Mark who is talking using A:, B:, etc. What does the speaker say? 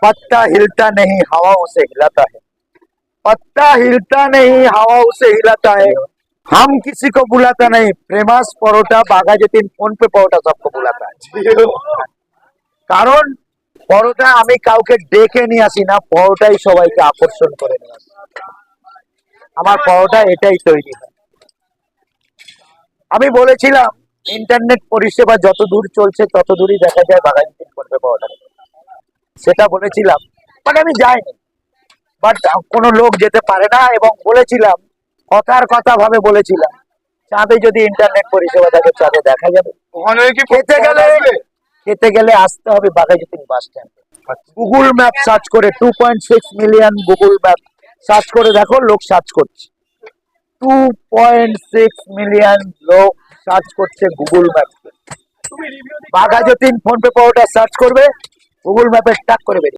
A: पत्ता हिलता नहीं हवा उसे हिलाता है, पत्ता हिलता नहीं हवा उसे हिलाता है, हम किसी को बुलाता नहीं, प्रेमास परोटा बागा जतीन फोन पे परोटा सबको बुलाता है। কারণ পরোটা আমি কাউকে ডেকে নিয়ে আসি না, পরোটাই সবাইকে আকর্ষণ করে নিয়ে আসি। আমার পরোটা এটাই তৈরি হয়। আমি বলেছিলাম ইন্টারনেট পরিষেবা যত দূর চলছে তত দূরই দেখা যায় বাঘাযতীন ফোন পে পরোটা, সেটা বলেছিলাম, বাট আমি যাইনি। বাট কোনো লোক যেতে পারে না, এবং বলেছিলাম কথার কথা ভাবে বলেছিলাম চাঁদে যদি ইন্টারনেট পরিষেবা থাকে চাঁদে দেখা যাবে। খেতে গেলে আসতে হবে বাঘাযতীন বাস স্ট্যান্ডে। গুগল ম্যাপ সার্চ করে 2.6 মিলিয়ন গুগল ম্যাপ সার্চ করে দেখো, লোক সার্চ করছে 2.6 মিলিয়ন লোক সার্চ করছে Google map. Baghajatin PhonePe পরোটা সার্চ করবে, গুগল ম্যাপে টাক করে বেরিয়ে